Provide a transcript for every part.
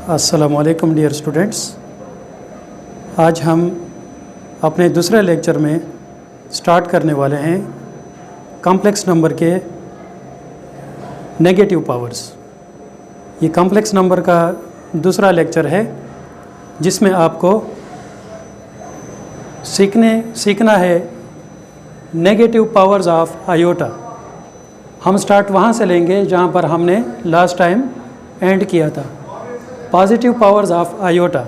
अस्सलामुअलैकुम dear students. आज हम अपने दूसरे लेक्चर में स्टार्ट करने वाले हैं कॉम्प्लेक्स नंबर के नेगेटिव पावर्स। ये कॉम्प्लेक्स नंबर का दूसरा लेक्चर है जिसमें आपको सीखना है नेगेटिव पावर्स ऑफ आयोटा। हम स्टार्ट वहाँ से लेंगे जहाँ पर हमने लास्ट टाइम एंड किया था, पॉजिटिव पावर्स ऑफ आयोटा।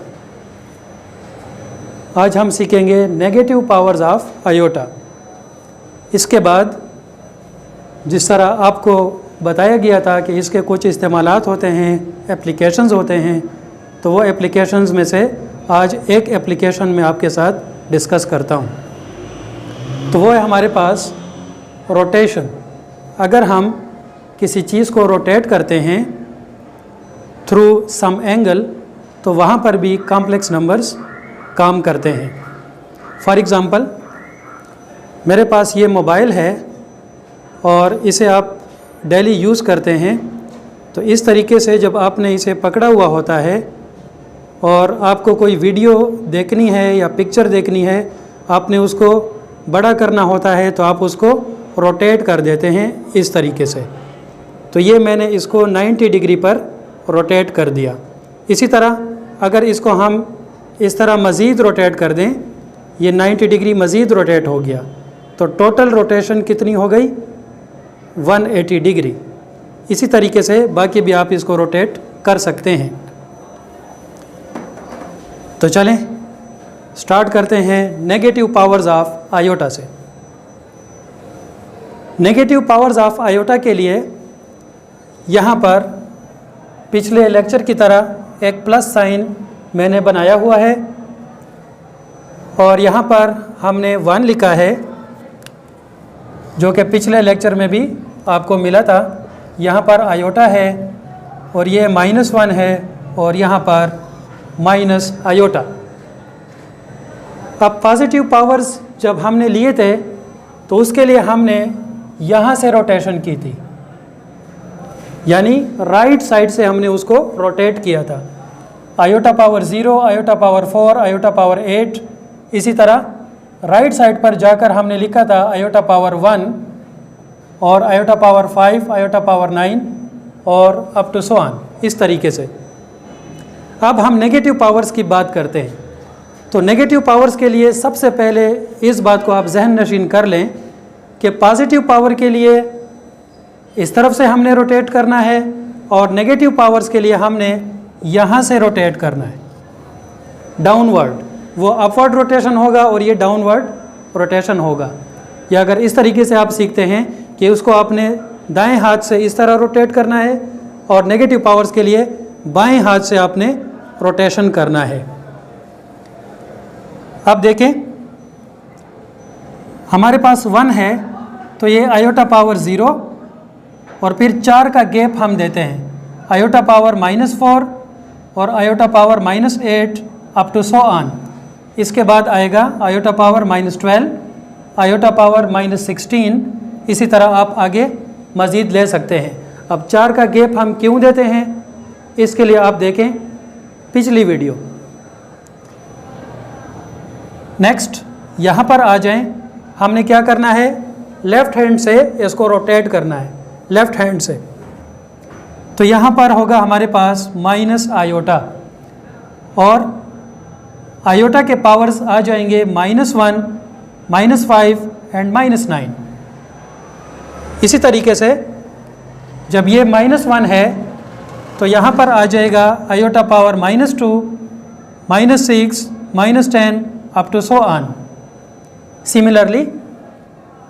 आज हम सीखेंगे नेगेटिव पावर्स ऑफ आयोटा। इसके बाद जिस तरह आपको बताया गया था कि इसके कुछ इस्तेमालात होते हैं, एप्लीकेशंस होते हैं, तो वो एप्लीकेशंस में से आज एक एप्लीकेशन में आपके साथ डिस्कस करता हूँ। तो वो है हमारे पास रोटेशन। अगर हम किसी चीज़ को रोटेट करते हैं थ्रू सम एंगल तो वहाँ पर भी कॉम्प्लेक्स नंबर्स काम करते हैं। फॉर एग्ज़ाम्पल, मेरे पास ये मोबाइल है और इसे आप डेली यूज़ करते हैं, तो इस तरीके से जब आपने इसे पकड़ा हुआ होता है और आपको कोई वीडियो देखनी है या पिक्चर देखनी है, आपने उसको बड़ा करना होता है तो आप उसको रोटेट कर देते हैं इस तरीके से। तो ये मैंने इसको 90 डिग्री पर रोटेट कर दिया। इसी तरह अगर इसको हम इस तरह मज़ीद रोटेट कर दें, ये 90 डिग्री मज़ीद रोटेट हो गया, तो टोटल रोटेशन कितनी हो गई? 180 डिग्री। इसी तरीके से बाकी भी आप इसको रोटेट कर सकते हैं। तो चलें स्टार्ट करते हैं नेगेटिव पावर्स ऑफ आयोटा से। नेगेटिव पावर्स ऑफ आयोटा के लिए यहाँ पर पिछले लेक्चर की तरह एक प्लस साइन मैंने बनाया हुआ है और यहाँ पर हमने 1 लिखा है, जो कि पिछले लेक्चर में भी आपको मिला था। यहाँ पर आयोटा है और ये -1 है और यहाँ पर माइनस आयोटा। अब पॉजिटिव पावर्स जब हमने लिए थे तो उसके लिए हमने यहाँ से रोटेशन की थी, यानी राइट साइड से हमने उसको रोटेट किया था। Iota power 0, iota power 4, iota power 8। इसी तरह राइट साइड पर जाकर हमने लिखा था आयोटा पावर 1 और आयोटा पावर 5, आयोटा पावर 9 और अप टू सो ऑन, इस तरीके से। अब हम नेगेटिव पावर्स की बात करते हैं। तो नेगेटिव पावर्स के लिए सबसे पहले इस बात को आप जहन नशीन कर लें कि पॉजिटिव पावर के लिए इस तरफ से हमने रोटेट करना है और नेगेटिव पावर्स के लिए हमने यहाँ से रोटेट करना है, डाउनवर्ड। वो अपवर्ड रोटेशन होगा और ये डाउनवर्ड रोटेशन होगा। या अगर इस तरीके से आप सीखते हैं कि उसको आपने दाएं हाथ से इस तरह रोटेट करना है और नेगेटिव पावर्स के लिए बाएं हाथ से आपने रोटेशन करना है। अब देखें, हमारे पास 1 है तो ये आयोटा पावर 0 और फिर 4 का गैप हम देते हैं, आयोटा पावर -4 और iota power -8 up to so on. इसके बाद आएगा आयोटा पावर -12, आयोटा पावर -16। इसी तरह आप आगे मज़ीद ले सकते हैं। अब 4 का गैप हम क्यों देते हैं, इसके लिए आप देखें पिछली वीडियो। नेक्स्ट यहाँ पर आ जाएं, हमने क्या करना है, लेफ़्ट हैंड से इसको रोटेट करना है, लेफ़्ट हैंड से। तो यहाँ पर होगा हमारे पास माइनस आयोटा और आयोटा के पावर्स आ जाएंगे -1, -5 एंड -9। इसी तरीके से जब ये -1 है तो यहाँ पर आ जाएगा iota power -2, -6, -10 up to so on. Similarly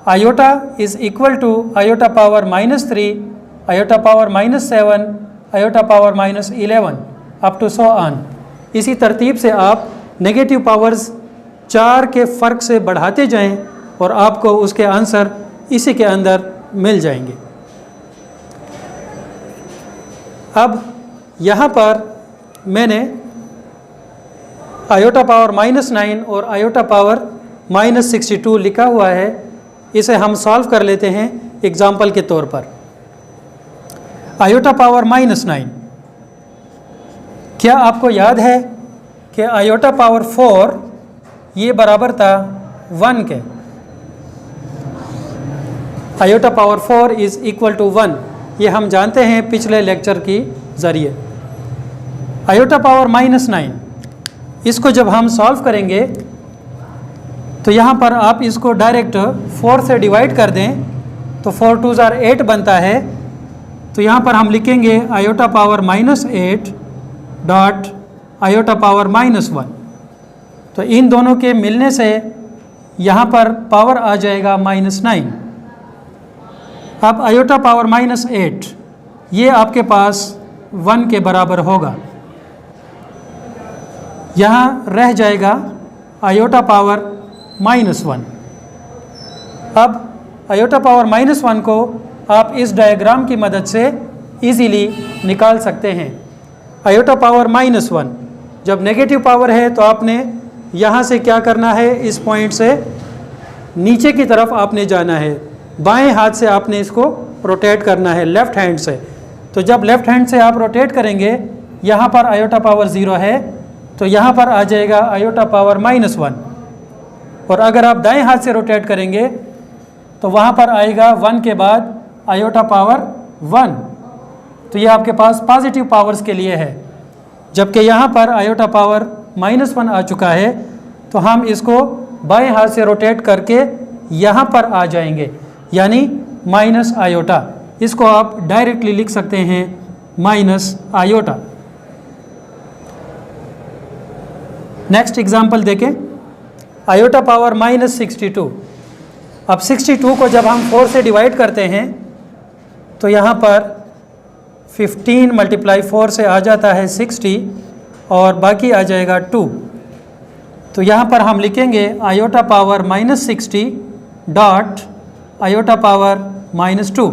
iota is equal to iota power -3, iota power -7, iota power -11 up to so on. इसी तरतीब से आप नेगेटिव पावर्स 4 के फ़र्क से बढ़ाते जाएं और आपको उसके आंसर इसी के अंदर मिल जाएंगे। अब यहाँ पर मैंने आयोटा पावर -9 और आयोटा पावर -62 लिखा हुआ है। इसे हम सॉल्व कर लेते हैं एग्जाम्पल के तौर पर। आयोटा पावर -9, क्या आपको याद है कि आयोटा पावर 4 ये बराबर था 1 के? Iota power 4 is equal to 1, ये हम जानते हैं पिछले लेक्चर की ज़रिए। आयोटा पावर -9, इसको जब हम सॉल्व करेंगे तो यहाँ पर आप इसको डायरेक्ट 4 से डिवाइड कर दें तो 4 2 8 बनता है। तो यहाँ पर हम लिखेंगे iota power -8 dot iota power -1। तो इन दोनों के मिलने से यहाँ पर पावर आ जाएगा -9। अब आयोटा पावर -8 ये आपके पास 1 के बराबर होगा। यहाँ रह जाएगा आयोटा पावर -1। अब आयोटा पावर -1 को आप इस डायग्राम की मदद से इजीली निकाल सकते हैं। आयोटा पावर -1 जब नेगेटिव पावर है तो आपने यहाँ से क्या करना है, इस पॉइंट से नीचे की तरफ आपने जाना है, बाएं हाथ से आपने इसको रोटेट करना है लेफ़्ट हैंड से। तो जब लेफ़्ट हैंड से आप रोटेट करेंगे, यहाँ पर आयोटा पावर 0 है तो यहाँ पर आ जाएगा आयोटा पावर -1। और अगर आप दाएं हाथ से रोटेट करेंगे तो वहाँ पर आएगा 1 के बाद आयोटा पावर 1। तो ये आपके पास पॉजिटिव पावर्स के लिए है। जबकि यहाँ पर आयोटा पावर -1 आ चुका है तो हम इसको बाएं हाथ से रोटेट करके यहाँ पर आ जाएंगे, यानी माइनस आयोटा। इसको आप डायरेक्टली लिख सकते हैं माइनस आयोटा। नेक्स्ट एग्जाम्पल देखें, आयोटा पावर -62। अब 62 को जब हम 4 से डिवाइड करते हैं तो यहाँ पर 15 × 4 से आ जाता है 60 और बाकी आ जाएगा 2। तो यहाँ पर हम लिखेंगे iota power -60 dot iota power -2।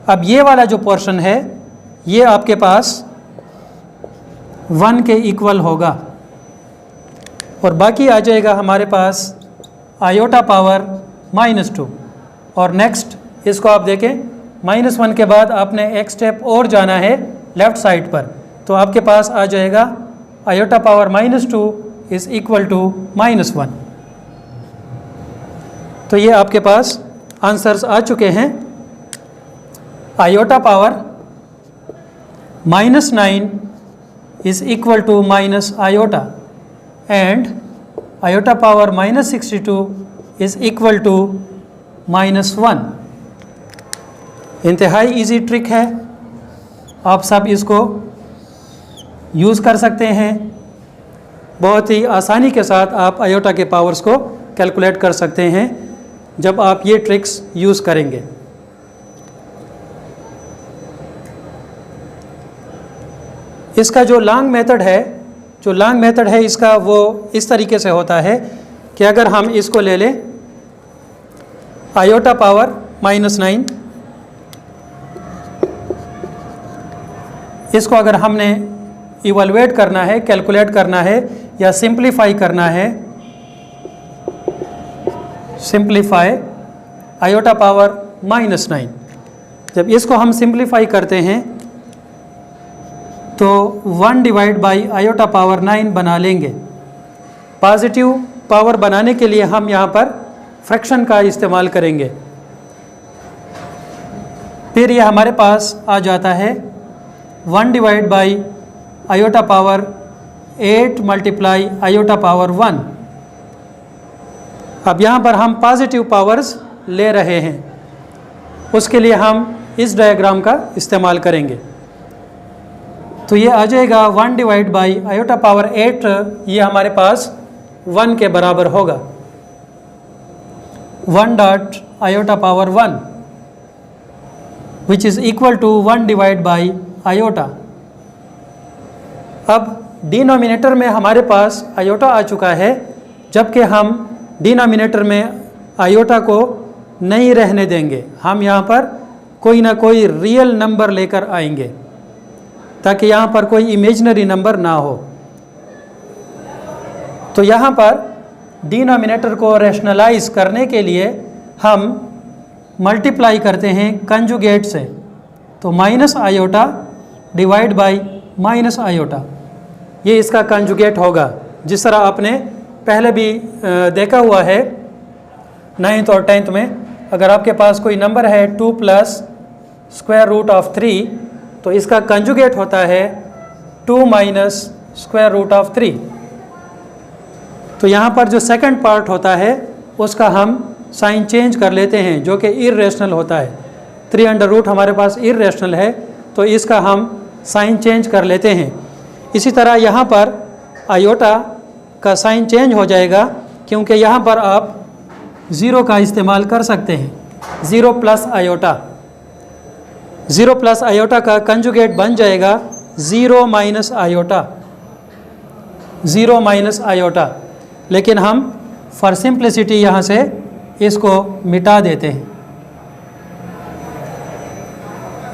अब ये वाला जो पोर्शन है ये आपके पास 1 के इक्वल होगा और बाकी आ जाएगा हमारे पास आयोटा पावर -2। और नेक्स्ट इसको आप देखें, -1 के बाद आपने एक स्टेप और जाना है लेफ़्ट साइड पर, तो आपके पास आ जाएगा iota power -2 is equal to -1। तो ये आपके पास आंसर्स आ चुके हैं। Iota power -9 is equal to minus iota and iota power -62 is equal to -1। इंतहाई इजी ट्रिक है, आप सब इसको यूज़ कर सकते हैं। बहुत ही आसानी के साथ आप आयोटा के पावर्स को कैलकुलेट कर सकते हैं जब आप ये ट्रिक्स यूज़ करेंगे। इसका जो लॉन्ग मेथड है इसका वो इस तरीके से होता है कि अगर हम इसको ले लें आयोटा पावर -9, इसको अगर हमने इवैल्यूएट करना है, कैलकुलेट करना है या सिंप्लीफाई करना है, सिंप्लीफाई आयोटा पावर -9, जब इसको हम सिंप्लीफाई करते हैं तो 1 डिवाइड बाई आयोटा पावर 9 बना लेंगे। पॉजिटिव पावर बनाने के लिए हम यहाँ पर फ्रैक्शन का इस्तेमाल करेंगे। फिर ये हमारे पास आ जाता है 1 divide by iota power 8 multiply iota power 1। अब यहाँ पर हम पॉजिटिव पावर्स ले रहे हैं, उसके लिए हम इस डायग्राम का इस्तेमाल करेंगे। तो ये आ जाएगा 1 डिवाइड बाई आयोटा पावर 8, ये हमारे पास 1 के बराबर होगा। 1 dot iota power 1 which is equal to 1 divide by iota. अब डिनोमिनेटर में हमारे पास आयोटा आ चुका है, जबकि हम डिनोमिनेटर में आयोटा को नहीं रहने देंगे। हम यहाँ पर कोई ना कोई रियल नंबर लेकर आएंगे ताकि यहाँ पर कोई इमेजिनरी नंबर ना हो। तो यहाँ पर डिनोमिनेटर को रैशनलाइज करने के लिए हम मल्टीप्लाई करते हैं कंजुगेट से। तो minus iota divide by minus iota, ये इसका कंजुगेट होगा। जिस तरह आपने पहले भी देखा हुआ है 9th और 10th में, अगर आपके पास कोई नंबर है 2 प्लस स्क्वायर रूट ऑफ 3, तो इसका कंजुगेट होता है 2 माइनस स्क्वायर रूट ऑफ 3। तो यहाँ पर जो सेकंड पार्ट होता है उसका हम साइन चेंज कर लेते हैं, जो कि इर्रेशनल होता है। 3 अंडर रूट हमारे पास इर्रेशनल है, तो इसका हम साइन चेंज कर लेते हैं। इसी तरह यहाँ पर आयोटा का साइन चेंज हो जाएगा, क्योंकि यहाँ पर आप 0 का इस्तेमाल कर सकते हैं। 0 प्लस आयोटा, 0 प्लस आयोटा का कंजुगेट बन जाएगा 0 माइनस आयोटा, 0 माइनस आयोटा। लेकिन हम फॉर सिंप्लिसिटी यहाँ से इसको मिटा देते हैं।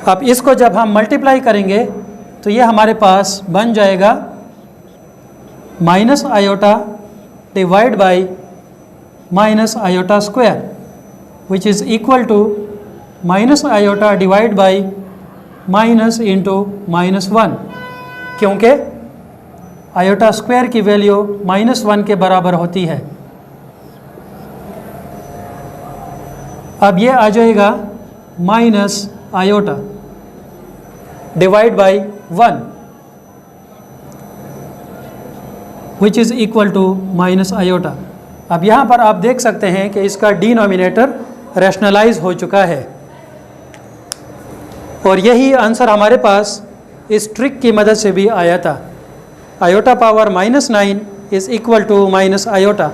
अब इसको जब हम मल्टीप्लाई करेंगे तो ये हमारे पास बन जाएगा minus iota divide by minus iota square, which is equal to minus iota divide by minus into -1, क्योंकि आयोटा स्क्वायर की वैल्यू -1 के बराबर होती है। अब ये आ जाएगा minus iota divide by 1, which is equal to minus iota. अब यहाँ पर आप देख सकते हैं कि इसका डिनोमिनेटर रैशनलाइज हो चुका है, और यही आंसर हमारे पास इस ट्रिक की मदद से भी आया था। Iota power -9 is equal to minus iota.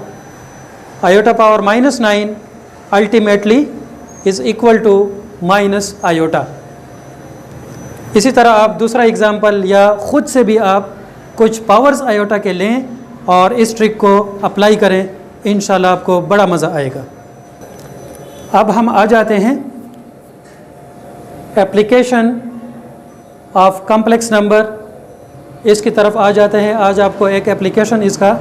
Iota power -9 ultimately is equal to minus iota. इसी तरह आप दूसरा एग्जाम्पल या ख़ुद से भी आप कुछ पावर्स आयोटा के लें और इस ट्रिक को अप्लाई करें, इंशाल्लाह आपको बड़ा मज़ा आएगा। अब हम आ जाते हैं एप्लीकेशन ऑफ कॉम्प्लेक्स नंबर, इसकी तरफ आ जाते हैं। आज आपको एक एप्लीकेशन इसका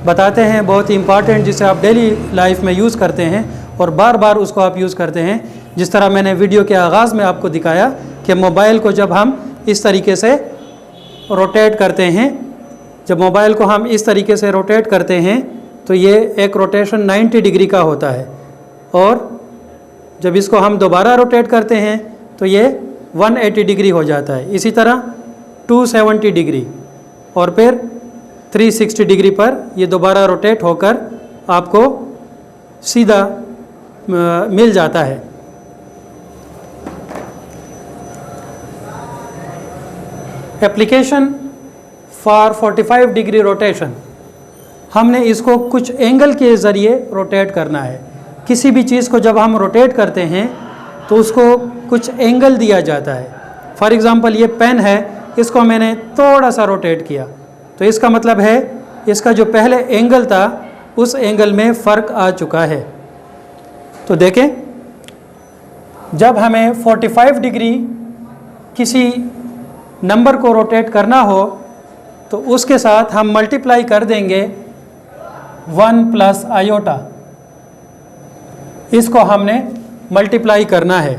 बताते हैं, बहुत ही इम्पॉर्टेंट, जिसे आप डेली लाइफ में यूज़ करते हैं और बार बार उसको आप यूज़ करते हैं। जिस तरह मैंने वीडियो के आगाज़ में आपको दिखाया कि मोबाइल को जब हम इस तरीके से रोटेट करते हैं, जब मोबाइल को हम इस तरीके से रोटेट करते हैं तो ये एक रोटेशन 90 डिग्री का होता है, और जब इसको हम दोबारा रोटेट करते हैं तो ये 180 डिग्री हो जाता है। इसी तरह 270 डिग्री और फिर 360 डिग्री पर ये दोबारा रोटेट होकर आपको सीधा मिल जाता है। एप्लीकेशन फॉर 45 डिग्री रोटेशन, हमने इसको कुछ एंगल के ज़रिए रोटेट करना है। किसी भी चीज़ को जब हम रोटेट करते हैं तो उसको कुछ एंगल दिया जाता है। फॉर एग्ज़ाम्पल ये पेन है, इसको मैंने थोड़ा सा रोटेट किया, तो इसका मतलब है इसका जो पहले एंगल था उस एंगल में फ़र्क आ चुका है। तो देखें, जब हमें 45 डिग्री किसी नंबर को रोटेट करना हो तो उसके साथ हम मल्टीप्लाई कर देंगे 1 प्लस आयोटा। इसको हमने मल्टीप्लाई करना है।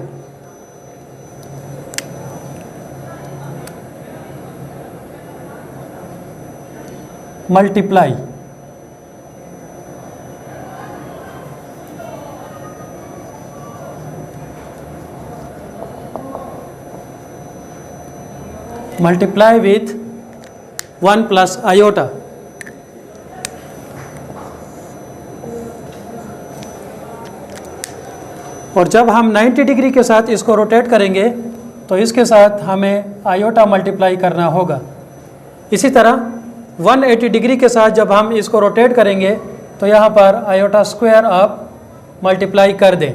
Multiply, multiply with 1 plus iota. और जब हम 90 डिग्री के साथ इसको रोटेट करेंगे तो इसके साथ हमें आयोटा मल्टीप्लाई करना होगा। इसी तरह 180 डिग्री के साथ जब हम इसको रोटेट करेंगे तो यहाँ पर आयोटा स्क्वायर आप मल्टीप्लाई कर दें,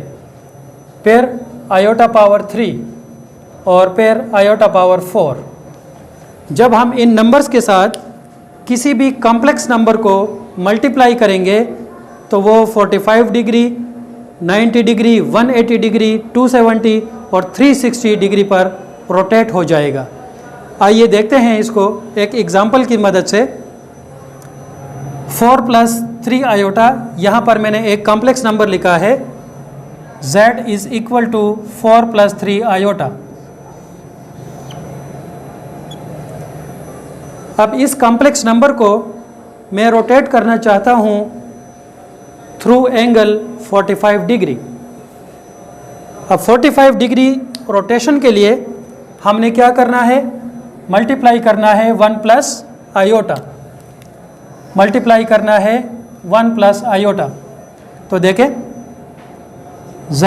फिर आयोटा पावर 3 और फिर आयोटा पावर 4। जब हम इन नंबर्स के साथ किसी भी कॉम्प्लेक्स नंबर को मल्टीप्लाई करेंगे तो वो 45 डिग्री, 90 डिग्री, 180 डिग्री, 270 और 360 डिग्री पर रोटेट हो जाएगा। आइए देखते हैं इसको एक एग्जाम्पल की मदद से। 4 प्लस 3 आयोटा, यहाँ पर मैंने एक कॉम्प्लेक्स नंबर लिखा है z is equal to 4 plus 3 iota. अब इस कॉम्प्लेक्स नंबर को मैं रोटेट करना चाहता हूँ थ्रू एंगल 45 डिग्री। अब 45 डिग्री रोटेशन के लिए हमने क्या करना है, मल्टीप्लाई करना है 1 प्लस आयोटा, मल्टीप्लाई करना है 1 प्लस आयोटा। तो देखें z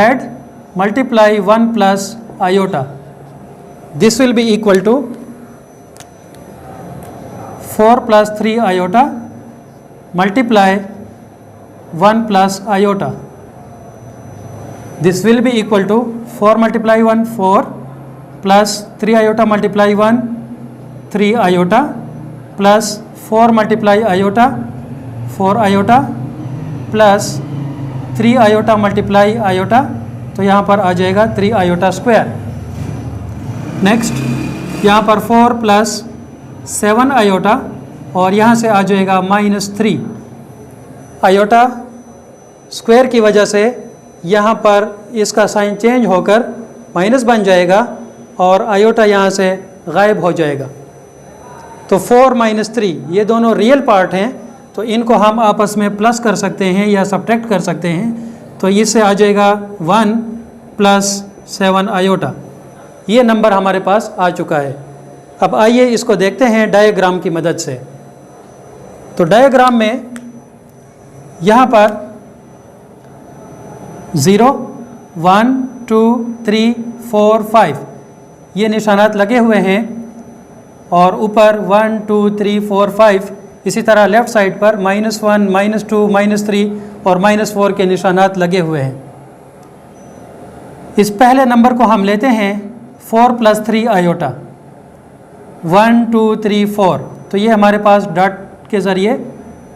multiply 1 plus iota, this will be equal to 4 plus 3 iota मल्टीप्लाई 1 plus iota, this will be equal to 4 multiply 1 4 plus 3 iota multiply 1 3 iota plus 4 multiply iota 4 iota plus 3 iota multiply iota, तो यहाँ पर आ जाएगा 3 iota square. Next यहाँ पर 4 plus 7 iota और यहाँ से आ जाएगा -3 आयोटा स्क्वायर की वजह से यहाँ पर इसका साइन चेंज होकर माइनस बन जाएगा और आयोटा यहाँ से गायब हो जाएगा। तो 4 - 3 ये दोनों रियल पार्ट हैं, तो इनको हम आपस में प्लस कर सकते हैं या सब्ट्रैक्ट कर सकते हैं। तो इससे आ जाएगा 1 प्लस 7 आयोटा। ये नंबर हमारे पास आ चुका है। अब आइए इसको देखते हैं डायग्राम की मदद से। तो डायग्राम में यहाँ पर 0 1 2 3 4 5 ये निशानात लगे हुए हैं और ऊपर 1 2 3 4 5 इसी तरह लेफ़्ट साइड पर -1 -2 -3 और -4 के निशानात लगे हुए हैं। इस पहले नंबर को हम लेते हैं 4 प्लस 3 आयोटा 1 2 3 4, तो ये हमारे पास डॉट के ज़रिए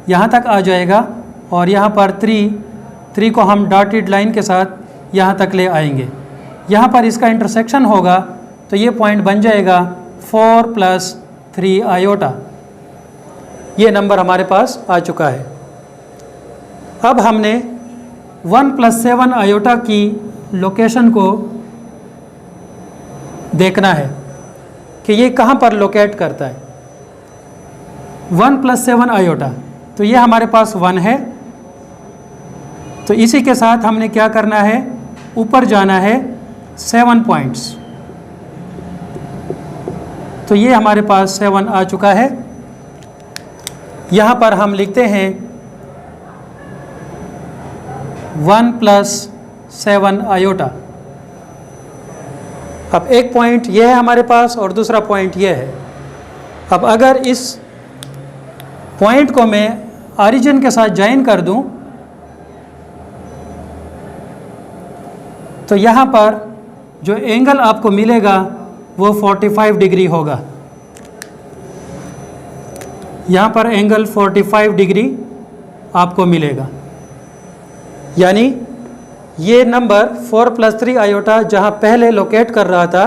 यहाँ तक आ जाएगा और यहाँ पर 3 को हम डॉटेड लाइन के साथ यहाँ तक ले आएंगे। यहाँ पर इसका इंटरसेक्शन होगा तो ये पॉइंट बन जाएगा 4 प्लस 3 आयोटा। ये नंबर हमारे पास आ चुका है। अब हमने 1 प्लस 7 आयोटा की लोकेशन को देखना है कि ये कहाँ पर लोकेट करता है। 1 प्लस 7 आयोटा, तो ये हमारे पास 1 है, तो इसी के साथ हमने क्या करना है, ऊपर जाना है 7 पॉइंट्स। तो ये हमारे पास 7 आ चुका है। यहाँ पर हम लिखते हैं 1 प्लस 7 आयोटा। अब एक पॉइंट ये है हमारे पास और दूसरा पॉइंट ये है। अब अगर इस पॉइंट को मैं ऑरिजिन के साथ ज्वाइन कर दूं तो यहाँ पर जो एंगल आपको मिलेगा वो 45 डिग्री होगा। यहाँ पर एंगल 45 डिग्री आपको मिलेगा, यानी ये नंबर 4 प्लस 3 आयोटा जहाँ पहले लोकेट कर रहा था,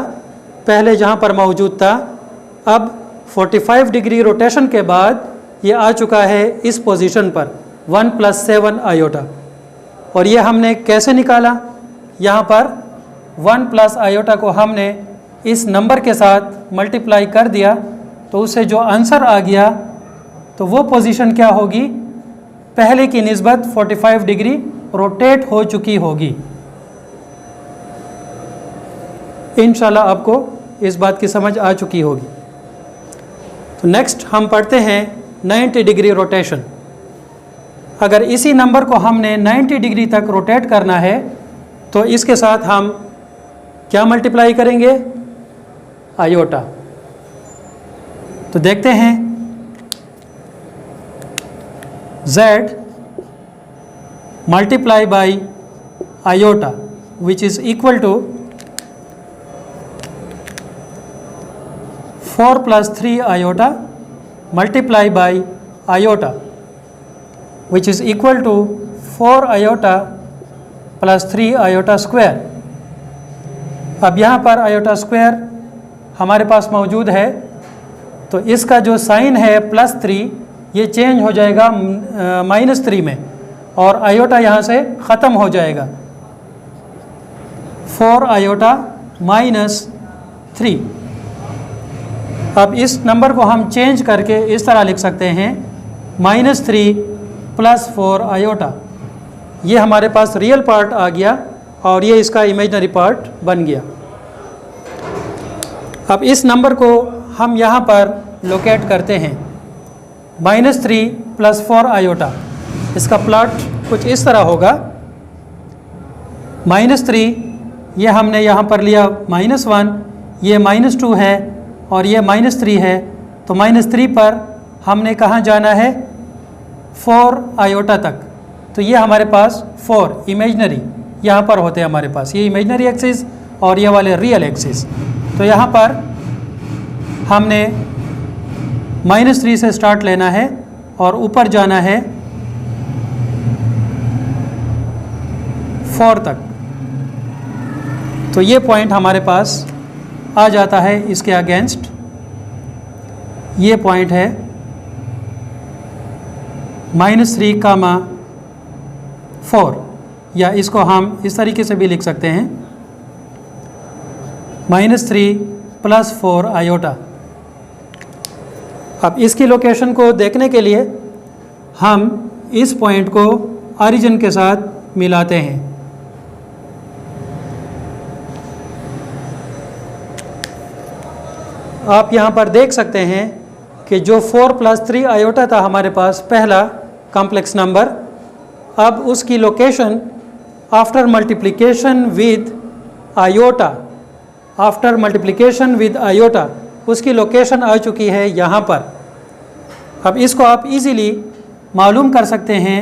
पहले जहाँ पर मौजूद था, अब 45 डिग्री रोटेशन के बाद ये आ चुका है इस पोजीशन पर 1 प्लस 7 आयोटा। और ये हमने कैसे निकाला, यहाँ पर 1 प्लस आयोटा को हमने इस नंबर के साथ मल्टीप्लाई कर दिया, तो उससे जो आंसर आ गया तो वो पोजीशन क्या होगी, पहले की निस्बत 45 डिग्री रोटेट हो चुकी होगी। इंशाल्लाह आपको इस बात की समझ आ चुकी होगी। तो नेक्स्ट हम पढ़ते हैं 90 डिग्री रोटेशन। अगर इसी नंबर को हमने 90 डिग्री तक रोटेट करना है तो इसके साथ हम क्या मल्टीप्लाई करेंगे, आयोटा। तो देखते हैं z multiply by iota which is equal to 4 plus 3 iota multiply by iota which is equal to 4 iota plus 3 iota square. अब यहाँ पर आयोटा स्क्वायर हमारे पास मौजूद है, तो इसका जो साइन है +3 ये चेंज हो जाएगा -3 में और आयोटा यहाँ से ख़त्म हो जाएगा। 4 आयोटा -3 अब इस नंबर को हम चेंज करके इस तरह लिख सकते हैं -3 + 4 आयोटा। ये हमारे पास रियल पार्ट आ गया और ये इसका इमेजिनरी पार्ट बन गया। अब इस नंबर को हम यहाँ पर लोकेट करते हैं -3 + 4 आयोटा। इसका प्लॉट कुछ इस तरह होगा, -3 ये हमने यहाँ पर लिया -1, ये -2 है और ये -3 है, तो -3 पर हमने कहाँ जाना है 4 आयोटा तक। तो ये हमारे पास 4 इमेजनरी यहाँ पर होते हैं हमारे पास, ये इमेजनरी एक्सिस और ये वाले रियल एक्सिस। तो यहाँ पर हमने -3 से स्टार्ट लेना है और ऊपर जाना है 4 तक। तो ये पॉइंट हमारे पास आ जाता है इसके अगेंस्ट, ये पॉइंट है -3, 4, या इसको हम इस तरीके से भी लिख सकते हैं -3 + 4 आयोटा। अब इसकी लोकेशन को देखने के लिए हम इस पॉइंट को ओरिजिन के साथ मिलाते हैं। आप यहाँ पर देख सकते हैं कि जो 4 + 3 आयोटा था हमारे पास पहला कॉम्प्लेक्स नंबर, अब उसकी location after multiplication with iota, after multiplication with iota उसकी लोकेशन आ चुकी है यहाँ पर। अब इसको आप इजीली मालूम कर सकते हैं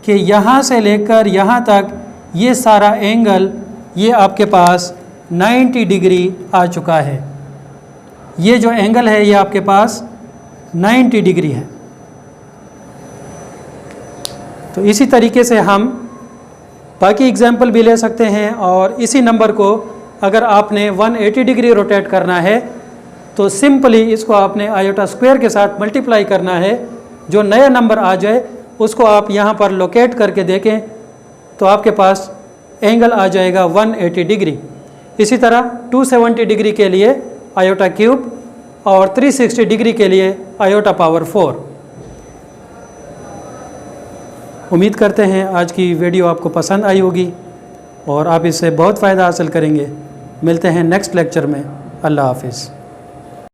कि यहाँ से लेकर यहाँ तक ये सारा एंगल ये आपके पास 90 डिग्री आ चुका है। ये जो एंगल है ये आपके पास 90 डिग्री है। तो इसी तरीके से हम बाकी एग्जाम्पल भी ले सकते हैं और इसी नंबर को अगर आपने 180 डिग्री रोटेट करना है तो सिंपली इसको आपने आयोटा स्क्वायर के साथ मल्टीप्लाई करना है। जो नया नंबर आ जाए उसको आप यहाँ पर लोकेट करके देखें तो आपके पास एंगल आ जाएगा 180 डिग्री। इसी तरह 270 डिग्री के लिए आयोटा क्यूब और 360 डिग्री के लिए आयोटा पावर 4। उम्मीद करते हैं आज की वीडियो आपको पसंद आई होगी और आप इससे बहुत फ़ायदा हासिल करेंगे। मिलते हैं नेक्स्ट लेक्चर में। अल्लाह हाफिज़।